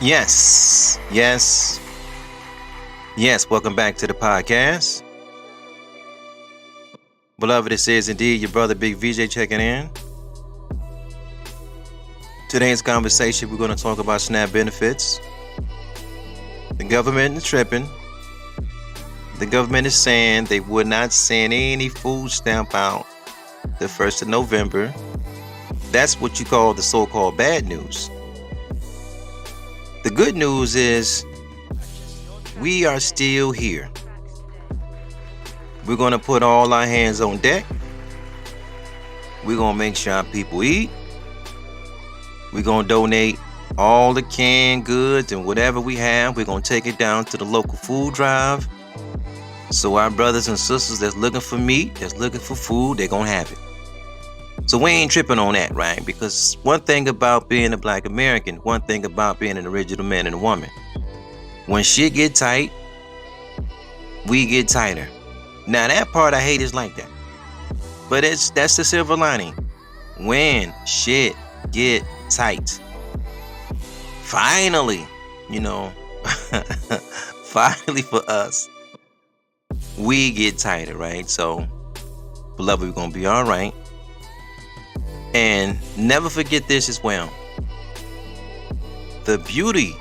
Yes, yes, yes. Welcome back to the podcast. Beloved, this is indeed your brother Big VJ checking in. Today's conversation, we're going to talk about SNAP benefits. The government is tripping. The government is saying they would not send any food stamp out the 1st of November. That's what you call the so-called bad news. The good news is we are still here. We're going to put all our hands on deck. We're going to make sure our people eat. We're going to donate all the canned goods and whatever we have. We're going to take it down to the local food drive. So our brothers and sisters that's looking for meat, that's looking for food, they're going to have it. So we ain't tripping on that, right? Because one thing about being a Black American, one thing about being an original man and a woman, when shit get tight, we get tighter. Now that part I hate is like that. But that's the silver lining. When shit get tight. Finally, finally for us, we get tighter, right? So, beloved, we're going to be all right. And never forget this as well. The beauty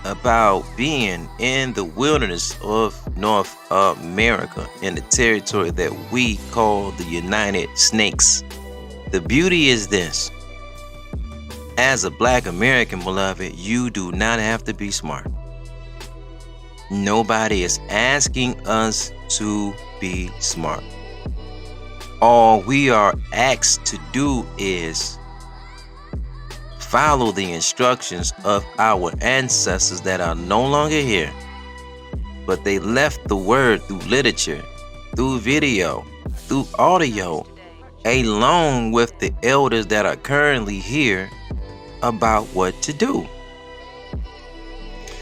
about being in the wilderness of North America, in the territory that we call the United Snakes. The beauty is this. As a Black American, beloved, you do not have to be smart. Nobody is asking us to be smart. All we are asked to do is follow the instructions of our ancestors that are no longer here. But they left the word through literature, through video, through audio, along with the elders that are currently here about what to do.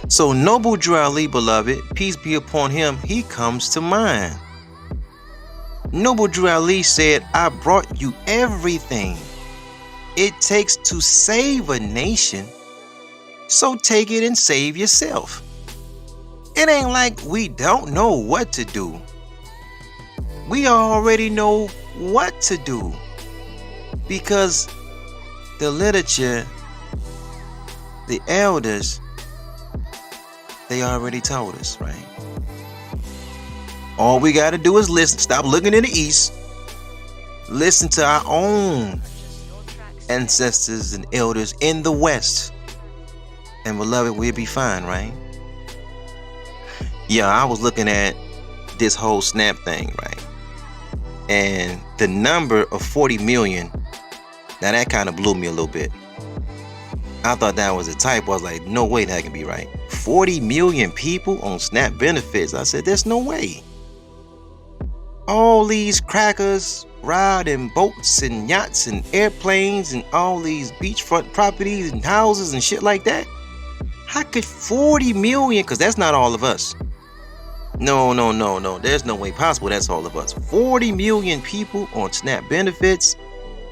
So Noble Drew Ali, beloved, peace be upon him, he comes to mind. Noble Drew Ali said, I brought you everything it takes to save a nation, so take it and save yourself. It ain't like we don't know what to do. We already know what to do because the literature, the elders, they already told us, right? All we got to do is listen. Stop looking in the east. Listen to our own ancestors and elders in the west. And beloved, we'll be fine, right? Yeah, I was looking at this whole SNAP thing, right? And the number of 40 million, now that kind of blew me a little bit. I thought that was a typo. I was like, no way that can be right. 40 million people on SNAP benefits. I said, there's no way. All these crackers riding boats and yachts and airplanes and all these beachfront properties and houses and shit like that. How could 40 million, because that's not all of us. No. There's no way possible that's all of us. 40 million people on SNAP benefits.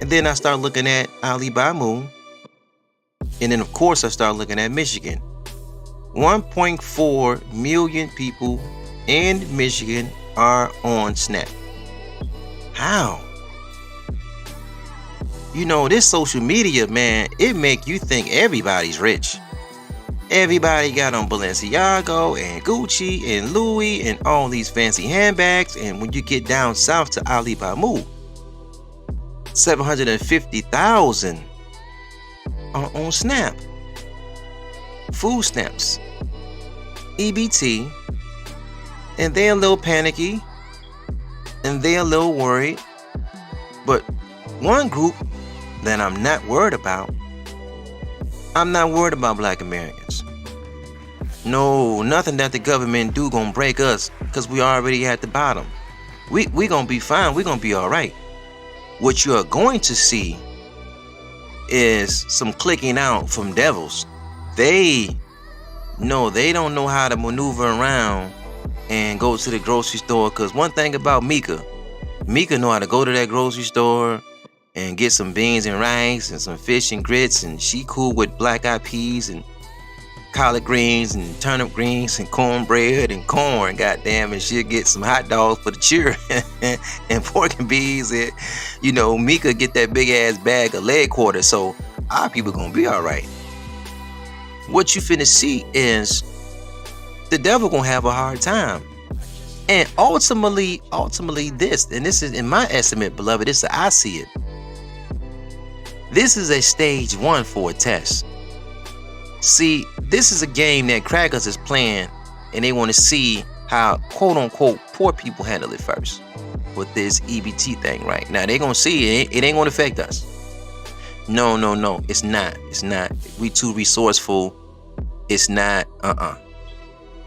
And then I start looking at Ali Bamu. And then, of course, I start looking at Michigan. 1.4 million people in Michigan are on SNAP. How? This social media, man, it make you think everybody's rich. Everybody got on Balenciaga and Gucci and Louis and all these fancy handbags. And when you get down south to Ali Bamu, 750,000 are on SNAP. Food stamps. EBT. And they're a little panicky. And they're a little worried. But one group that I'm not worried about, I'm not worried about Black Americans. No, nothing that the government do gonna break us, because we already at the bottom. We gonna be fine. We gonna be all right. What you are going to see is some clicking out from devils. They don't know how to maneuver around and go to the grocery store. Because one thing about Mika know how to go to that grocery store and get some beans and rice and some fish and grits, and she cool with black eyed peas and collard greens and turnip greens and cornbread and corn, goddamn, and she'll get some hot dogs for the children and pork and beans, and Mika get that big ass bag of leg quarters. So our people gonna be all right. What you finna see is the devil gonna have a hard time, and ultimately this, and this is in my estimate, beloved, this is how I see it. This is a stage 1 for a test. See, this is a game that crackers is playing, and they want to see how quote-unquote poor people handle it first with this EBT thing right now. They're going to see it ain't going to affect us. No, it's not. We too resourceful. It's not.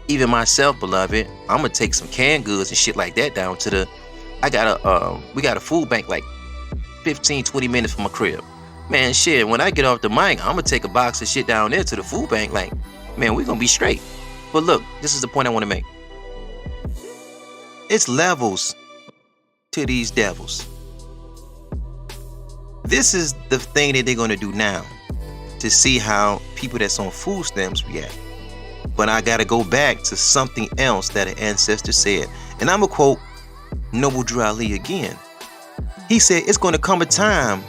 Even myself, beloved, I'm going to take some canned goods and shit like that down to we got a food bank like 15-20 minutes from my crib. Man, shit, when I get off the mic, I'm gonna take a box of shit down there to the food bank. Like, man, we're gonna be straight. But look, this is the point I want to make. It's levels to these devils. This is the thing that they're gonna do now to see how people that's on food stamps react. But I gotta go back to something else that an ancestor said. And I'm gonna quote Noble Drew Ali again. He said, it's gonna come a time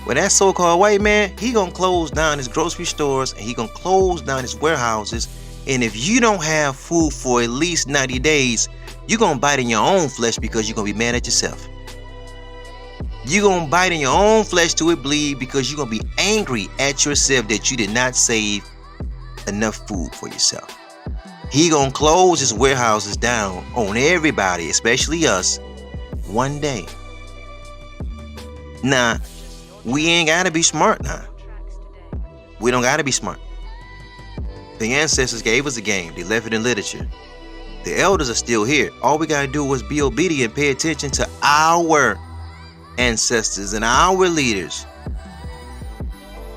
when that so-called white man, he gonna close down his grocery stores and he gonna close down his warehouses. And if you don't have food for at least 90 days, you're gonna bite in your own flesh because you're gonna be mad at yourself. You're gonna bite in your own flesh till it bleed because you're gonna be angry at yourself that you did not save enough food for yourself. He gonna close his warehouses down on everybody, especially us, one day. Now, we ain't gotta be smart now. We don't gotta be smart. The ancestors gave us a game. They left it in literature. The elders are still here. All we gotta do is be obedient, pay attention to our ancestors and our leaders.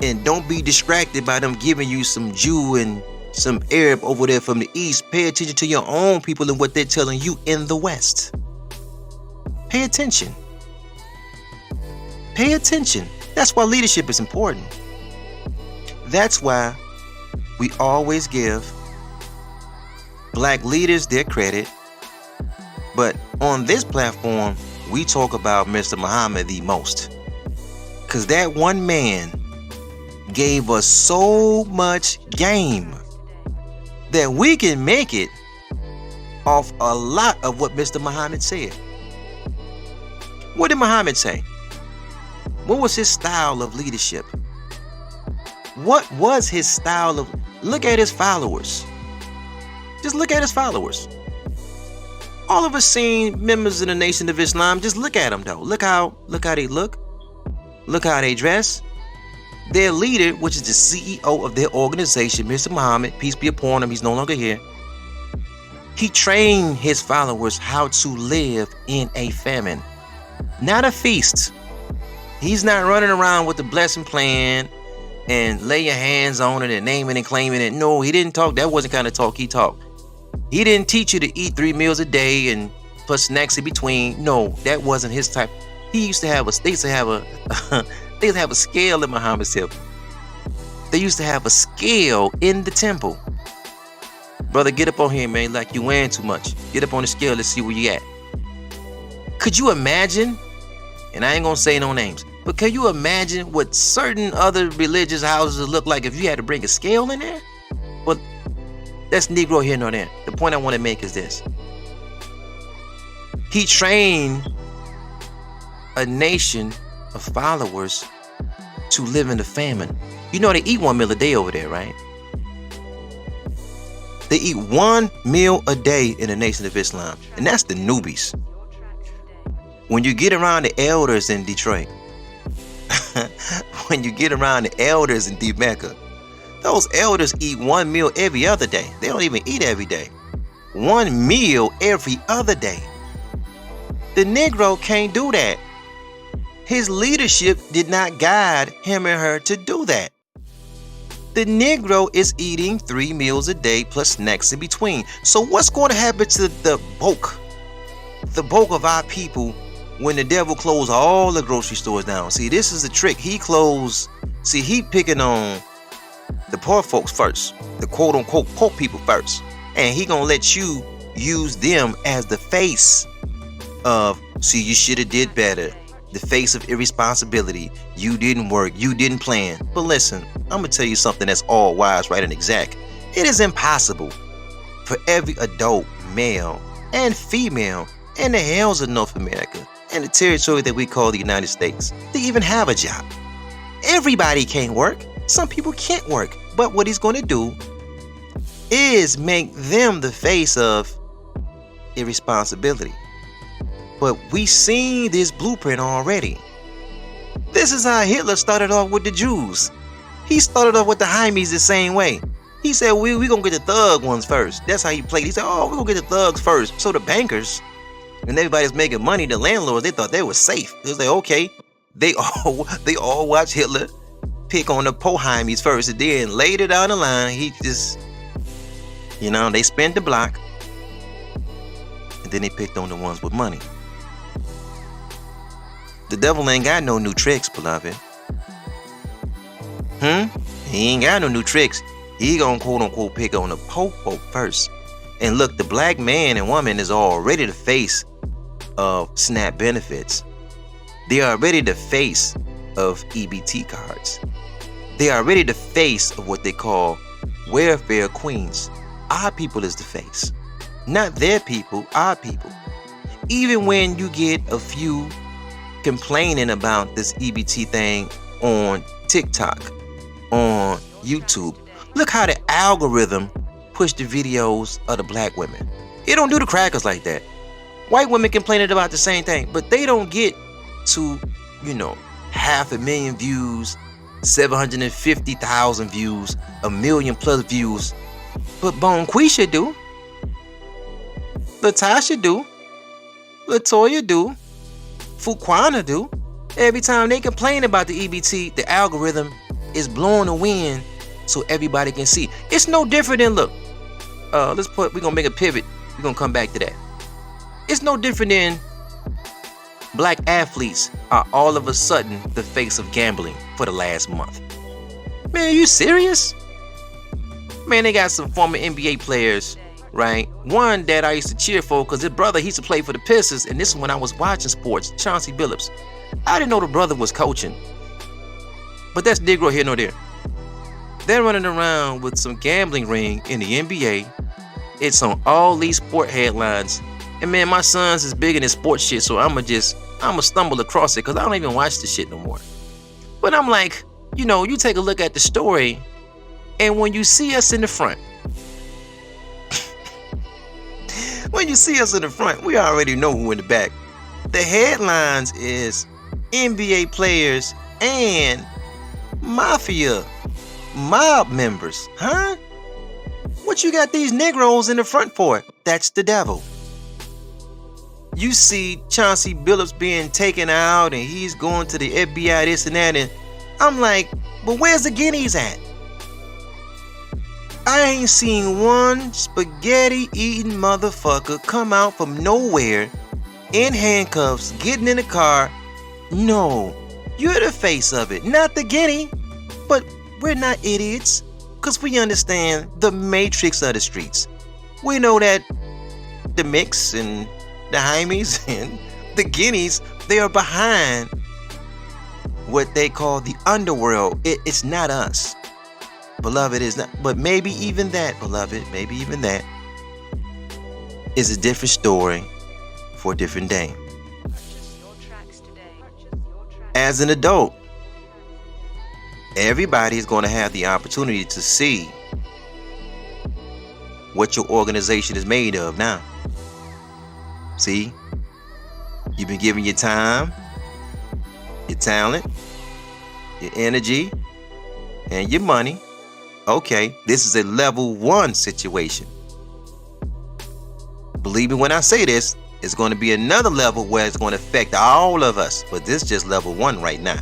And don't be distracted by them giving you some Jew and some Arab over there from the East. Pay attention to your own people and what they're telling you in the West. Pay attention. Pay attention. That's why leadership is important. That's why we always give black leaders their credit. But on this platform, we talk about Mr. Muhammad the most. Because that one man gave us so much game that we can make it off a lot of what Mr. Muhammad said. What did Muhammad say? What was his style of leadership? What was his style of... Look at his followers. Just look at his followers. All of us seen members of the Nation of Islam. Just look at them though. Look how they look. Look how they dress. Their leader, which is the CEO of their organization, Mr. Muhammad, peace be upon him, he's no longer here. He trained his followers how to live in a famine, not a feast. He's not running around with the blessing plan and lay your hands on it and name it and claiming it. No, he didn't talk. That wasn't the kind of talk he talked. He didn't teach you to eat 3 meals a day and plus snacks in between. No, that wasn't his type. They used to have a scale in Muhammad's temple. They used to have a scale in the temple. Brother, get up on here, man, like you weighing too much. Get up on the scale, let's see where you at. Could you imagine, and I ain't gonna say no names, but can you imagine what certain other religious houses would look like if you had to bring a scale in there? Well, that's Negro here nor there. The point I want to make is this. He trained a nation of followers to live in the famine. You know they eat 1 meal a day over there, right? They eat 1 meal a day in the Nation of Islam, and that's the newbies. When you get around the elders in Detroit, when you get around the elders in Deep Mecca, those elders eat 1 meal every other day. They don't even eat every day. 1 meal every other day. The Negro can't do that. His leadership did not guide him and her to do that. The Negro is eating 3 meals a day plus snacks in between. So what's going to happen to the bulk of our people when the devil closed all the grocery stores down? See, this is the trick. He picking on the poor folks first. the quote unquote poor people first. And he gonna let you use them as the face of, see, you should have did better. The face of irresponsibility. You didn't work. You didn't plan. But listen, I'm gonna tell you something that's all wise, right, and exact. It is impossible for every adult, male and female, in the hells of North America and the territory that we call the United States to even have a job. Everybody can't work. Some people can't work. But what he's gonna do is make them the face of irresponsibility. But we seen this blueprint already. This is how Hitler started off with the Jews. He started off with the Heimies the same way. He said, we gonna get the thug ones first. That's how he played. He said, oh, we gonna get the thugs first. So the bankers and everybody's making money, the landlords, they thought they were safe. It was like, okay, they all watch Hitler pick on the poor Heimies first, and then later down the line, he just, they spent the block, and then they picked on the ones with money. The devil ain't got no new tricks, beloved. He ain't got no new tricks. He gonna quote unquote pick on the poor folk first. And look, the black man and woman is already the face of SNAP benefits. They are already the face of EBT cards. They are already the face of what they call welfare queens. Our people is the face. Not their people, our people. Even when you get a few complaining about this EBT thing on TikTok, on YouTube, look how the algorithm push the videos of the black women. It don't do the crackers like that. White women complaining about the same thing, but they don't get to, 500,000 views, 750,000 views, 1 million plus views. But Bonquisha do. Latasha do. Latoya do. Fuquana do. Every time they complain about the EBT, the algorithm is blowing the wind so everybody can see. It's no different than, look, we're gonna make a pivot. We're gonna come back to that. It's no different than black athletes are all of a sudden the face of gambling for the last month. Man, are you serious? Man, they got some former NBA players, right? One that I used to cheer for because his brother, he used to play for the Pistons, and this is when I was watching sports, Chauncey Billups. I didn't know the brother was coaching, but that's Negro here nor there. They're running around with some gambling ring in the NBA. It's on all these sport headlines. And man, my son's is big in his sports shit, so I'ma stumble across it because I don't even watch the shit no more. But I'm like, you take a look at the story, and when you see us in the front, we already know who in the back. The headlines is NBA players and mafia mob members. Huh? What you got these Negroes in the front for? That's the devil. You see Chauncey Billups being taken out and he's going to the FBI, this and that, and I'm like, but where's the guineas at? I ain't seen one spaghetti eating motherfucker come out from nowhere in handcuffs, getting in the car. No, you're the face of it, not the guinea. But we're not idiots, because we understand the matrix of the streets. We know that the mix and the Heimies and the guineas, they are behind what they call the underworld. It's not us. Beloved, is not. But maybe even that, beloved, is a different story for a different day. As an adult, everybody is going to have the opportunity to see what your organization is made of now. See, you've been giving your time, your talent, your energy, and your money. Okay, this is a level 1 situation. Believe me when I say this, it's going to be another level where it's going to affect all of us. But this is just level 1 right now.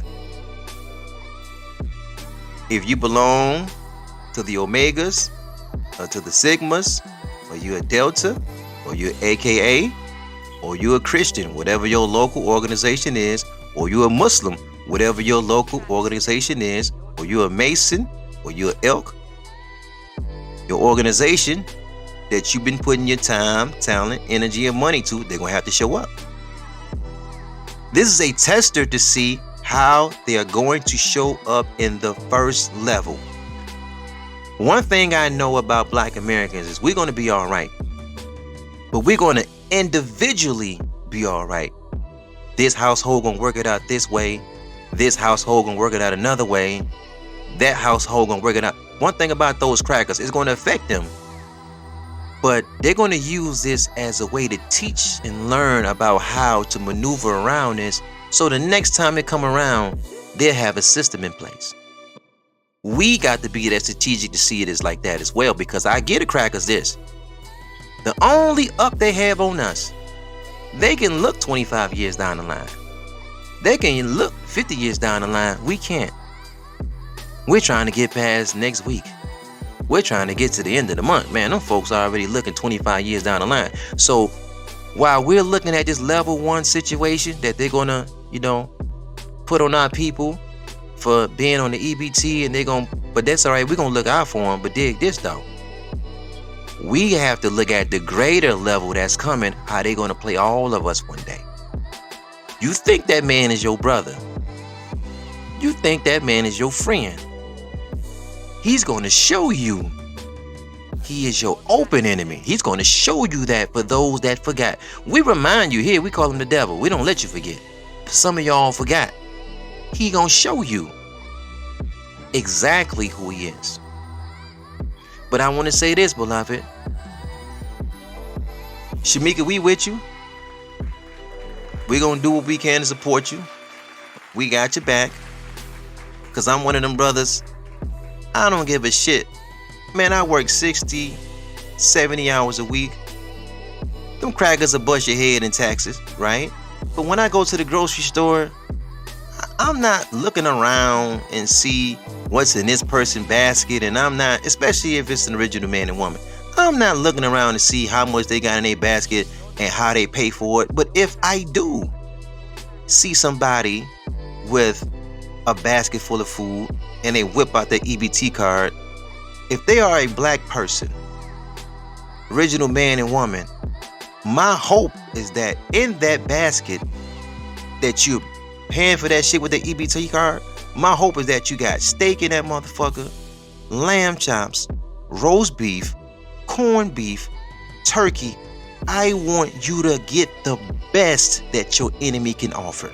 If you belong to the Omegas, or to the Sigmas, or you're a Delta, or you're AKA, or you're a Christian, whatever your local organization is, or you're a Muslim, whatever your local organization is, or you're a Mason, or you're an Elk, Your organization that you've been putting your time, talent, energy, and money to, they're going to have to show up. This is a tester to see how they are going to show up in the first level. One thing I know about Black Americans is we're going to be all right. But we're going to individually be all right. This household going to work it out this way. This household going to work it out another way. That household going to work it out. One thing about those crackers, it's going to affect them. But they're going to use this as a way to teach and learn about how to maneuver around this. So the next time they come around, they'll have a system in place. We got to be that strategic to see it as like that as well, because I get the crackers this. The only up they have on us, they can look 25 years down the line. They can look 50 years down the line. We can't. We're trying to get past next week. We're trying to get to the end of the month. Man, them folks are already looking 25 years down the line. So while we're looking at this level 1 situation that they're going to, put on our people for being on the EBT, and but that's all right. We're going to look out for them. But dig this though. We have to look at the greater level that's coming, how they're going to play all of us one day. You think that man is your brother. You think that man is your friend. He's going to show you he is your open enemy. He's going to show you that for those that forgot. We remind you here, we call him the devil. We don't let you forget. Some of y'all forgot. He going to show you exactly who he is. But I want to say this, beloved. Shamika, we with you. We're going to do what we can to support you. We got your back. Because I'm one of them brothers. I don't give a shit. Man, I work 60, 70 hours a week. Them crackers will bust your head in taxes, right? But when I go to the grocery store, I'm not looking around and see what's in this person's basket, and I'm not, especially if it's an original man and woman, I'm not looking around to see how much they got in their basket and how they pay for it. But if I do see somebody with a basket full of food and they whip out their EBT card, if they are a black person, original man and woman, my hope is that in that basket that you're paying for that shit with the EBT card, my hope is that you got steak in that motherfucker, lamb chops, roast beef, corned beef, turkey. I want you to get the best that your enemy can offer.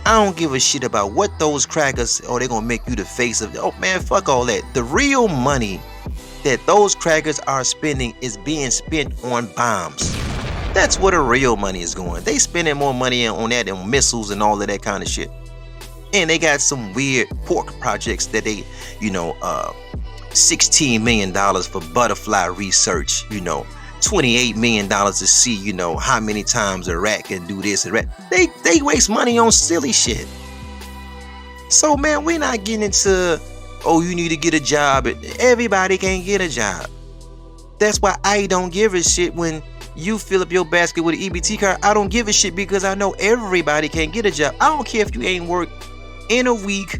I don't give a shit about what those crackers, they're gonna make you the face of. Oh man, fuck all that. The real money that those crackers are spending is being spent on bombs. That's where the real money is going. They spending more money on that than missiles and all of that kind of shit. And they got some weird pork projects that they, $16 million for butterfly research, $28 million to see, how many times a rat can do this and rat. They waste money on silly shit. So man, we're not getting into, you need to get a job. Everybody can't get a job. That's why I don't give a shit when you fill up your basket with an EBT card. I don't give a shit because I know everybody can't get a job. I don't care if you ain't worked in a week,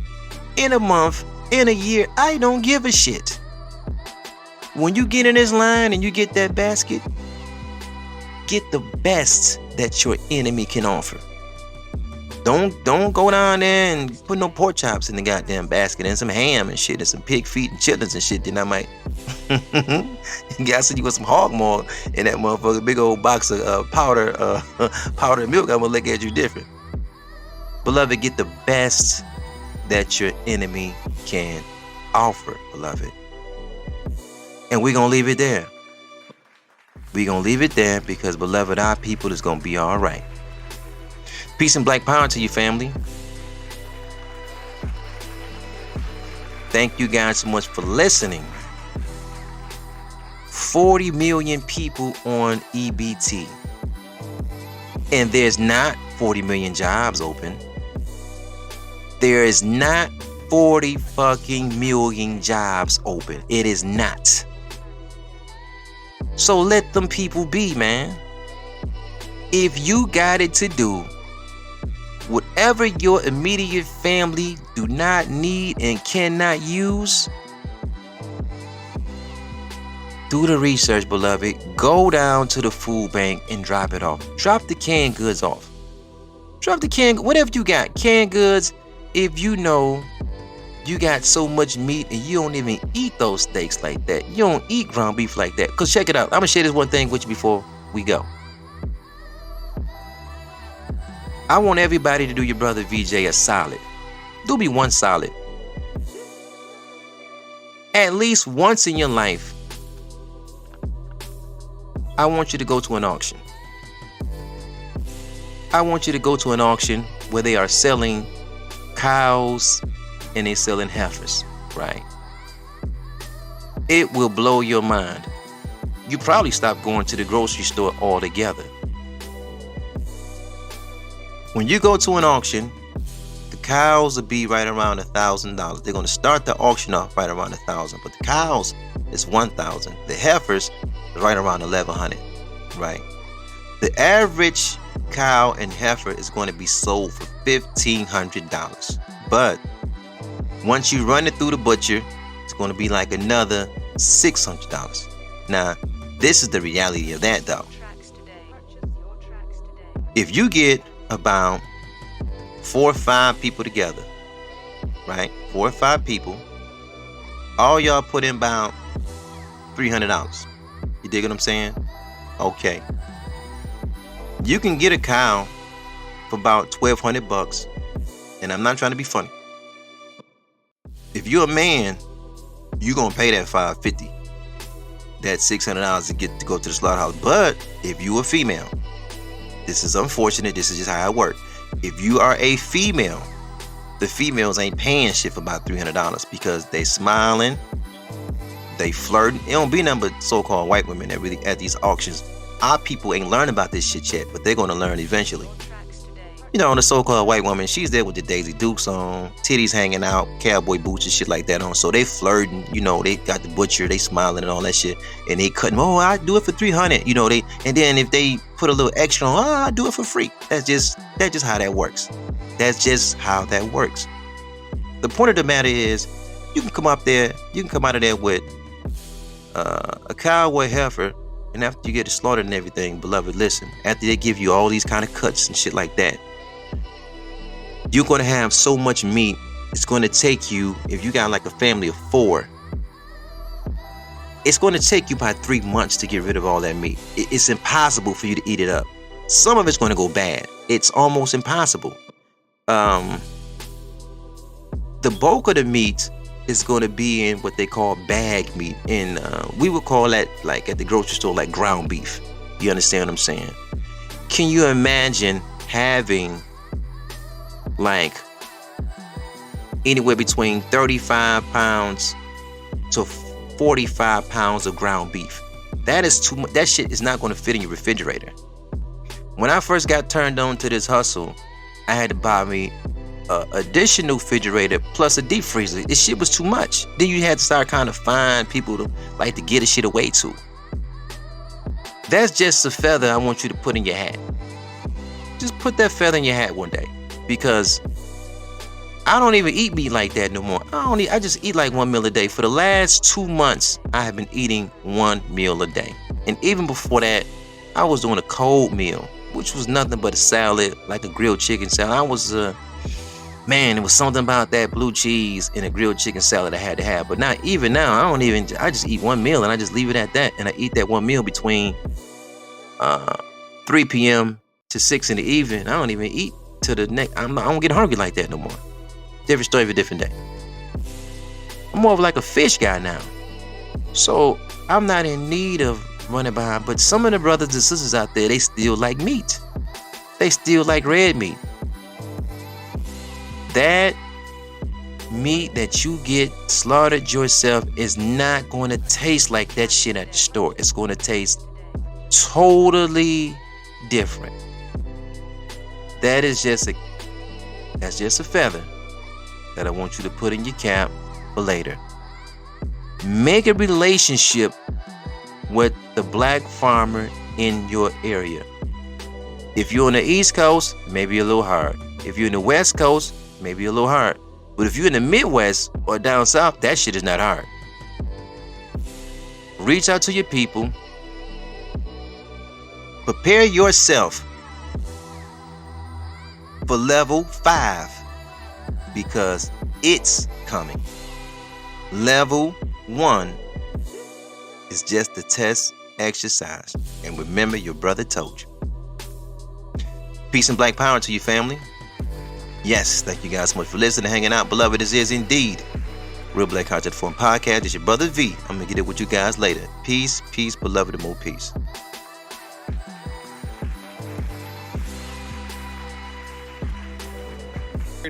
in a month, in a year. I don't give a shit. When you get in this line and you get that basket, get the best that your enemy can offer. Don't go down there and put no pork chops in the goddamn basket and some ham and shit and some pig feet and chitlins and shit. Then I might got you with some hog maw in that motherfucker, big old box of powdered milk. I'm gonna look at you different. Beloved, get the best that your enemy can offer, beloved. And we're gonna leave it there. We're gonna leave it there because, beloved, our people is gonna be all right. Peace and black power to you, family. Thank you guys so much for listening. 40 million people on EBT. And there's not 40 million jobs open. There is not 40 fucking million jobs open. It is not. So let them people be, man. If you got it to do whatever your immediate family do not need and cannot use, Do the research, beloved. Go down to the food bank and drop it off. Drop the canned goods off. Drop the whatever you got. Canned goods, if you know you got so much meat and you don't even eat those steaks like that. You don't eat ground beef like that. Because check it out. I'm going to share this one thing with you before we go. I want everybody to do your brother VJ a solid. Do me one solid. At least once in your life, I want you to go to an auction. I want you to go to an auction where they are selling cows and they're selling heifers, right? It will blow your mind. You probably stop going to the grocery store altogether. When you go to an auction, the cows will be right around $1,000. They're going to start the auction off right around $1,000, but the cows is $1,000. The heifers is right around $1,100, right? The average cow and heifer is going to be sold for $1,500, but once you run it through the butcher, it's going to be like another $600. Now, this is the reality of that, though. If you get about 4 or 5 people together, right? 4 or 5 people, all y'all put in about $300. You dig what I'm saying? Okay. You can get a cow for about $1,200, and I'm not trying to be funny. If you're a man, you're gonna pay that $550, that $600 to go to the slaughterhouse. But if you a female, this is unfortunate. This is just how it works. If you are a female, the females ain't paying shit for about $300 because they smiling, they flirting. It don't be nothing but so-called white women that really at these auctions. Our people ain't learned about this shit yet, but they're gonna learn eventually. You know, the so-called white woman, she's there with the Daisy Dukes on, titties hanging out, cowboy boots and shit like that on. So they flirting, you know, they got the butcher, they smiling and all that shit. And they cutting, oh, I do it for $300, you know, and then if they put a little extra on, oh, I do it for free. That's just how that works. That's just how that works. The point of the matter is, you can come out of there with a cowboy heifer, and after you get it slaughtered and everything, beloved, listen, after they give you all these kind of cuts and shit like that, you're going to have so much meat, it's going to take you, if you got like a family of 4, it's going to take you about 3 months to get rid of all that meat. It's impossible for you to eat it up. Some of it's going to go bad. It's almost impossible. The bulk of the meat is going to be in what they call bag meat. And we would call that, like at the grocery store, like ground beef. You understand what I'm saying? Can you imagine having like anywhere between 35 pounds to 45 pounds of ground beef? That is too much. That shit is not going to fit in your refrigerator. When I first got turned on to this hustle, I had to buy me an additional refrigerator plus a deep freezer. This shit was too much. Then you had to start kind of find people to like to get the shit away to. That's just a feather I want you to put in your hat. Just put that feather in your hat one day. Because I don't even eat meat like that no more. I just eat like 1 meal a day. For the last 2 months, I have been eating 1 meal a day. And even before that, I was doing a cold meal, which was nothing but a salad, like a grilled chicken salad. Man, it was something about that blue cheese and a grilled chicken salad I had to have. But not even now, I just eat 1 meal and I just leave it at that. And I eat that 1 meal between 3 p.m. to 6 in the evening. I don't even eat to the next. I don't get hungry like that no more. Different story every different day. I'm more of like a fish guy now. So I'm not in need of running behind. But some of the brothers and sisters out there, they still like meat. They still like red meat. That meat that you get slaughtered yourself is not going to taste like that shit at the store. It's going to taste totally different. That's just a feather that I want you to put in your cap for later. Make a relationship with the black farmer in your area. If you're on the East Coast, maybe a little hard. If you're in the West Coast, maybe a little hard. But if you're in the Midwest or down south, that shit is not hard. Reach out to your people. Prepare yourself for level 5 because it's coming. Level 1 is just a test exercise. And remember, your brother told you. Peace and black power to your family. Yes, thank you guys so much for listening and hanging out. Beloved, this is indeed Real Black Content Forum Podcast. It's your brother V. I'm going to get it with you guys later. Peace, peace, beloved, and more peace.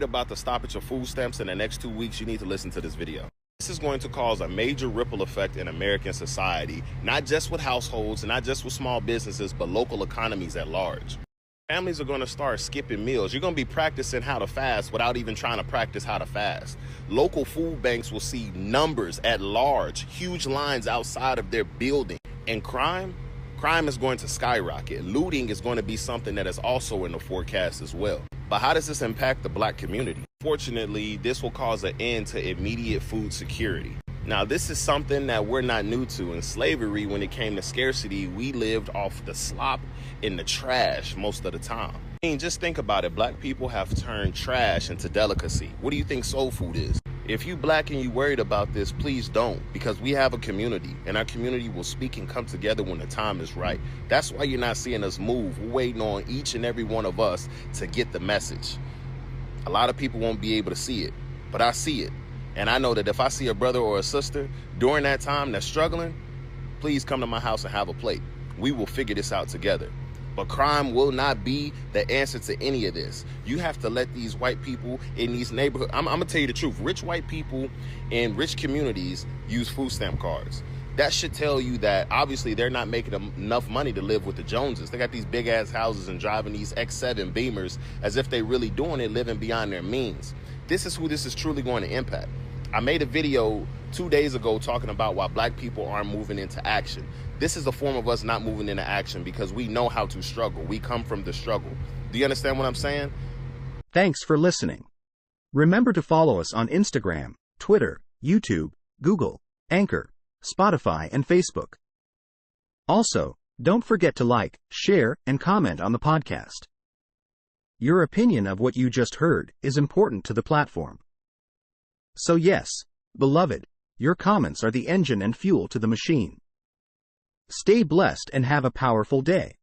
About the stoppage of food stamps in the next 2 weeks, you need to listen to this video. This is going to cause a major ripple effect in American society, not just with households, not just with small businesses, but local economies at large. Families are going to start skipping meals. You're going to be practicing how to fast without even trying to practice how to fast. Local food banks will see numbers at large, huge lines outside of their building. And crime is going to skyrocket. Looting is going to be something that is also in the forecast as well. But how does this impact the black community? Fortunately, this will cause an end to immediate food security. Now, this is something that we're not new to. In slavery, when it came to scarcity, we lived off the slop in the trash most of the time. I mean, just think about it. Black people have turned trash into delicacy. What do you think soul food is? If you black and you worried about this, please don't, because we have a community, and our community will speak and come together when the time is right. That's why you're not seeing us move. We're waiting on each and every one of us to get the message. A lot of people won't be able to see it, but I see it. And I know that if I see a brother or a sister during that time that's struggling, please come to my house and have a plate. We will figure this out together. But crime will not be the answer to any of this. You have to let these white people in these neighborhoods, I'm going to tell you the truth, rich white people in rich communities use food stamp cards. That should tell you that obviously they're not making enough money to live with the Joneses. They got these big ass houses and driving these X7 Beamers as if they really doing it, living beyond their means. This is who this is truly going to impact. I made a video 2 days ago talking about why black people aren't moving into action. This is a form of us not moving into action because we know how to struggle. We come from the struggle. Do you understand what I'm saying? Thanks for listening. Remember to follow us on Instagram, Twitter, YouTube, Google, Anchor, Spotify, and Facebook. Also, don't forget to like, share, and comment on the podcast. Your opinion of what you just heard is important to the platform. So yes, beloved, your comments are the engine and fuel to the machine. Stay blessed and have a powerful day.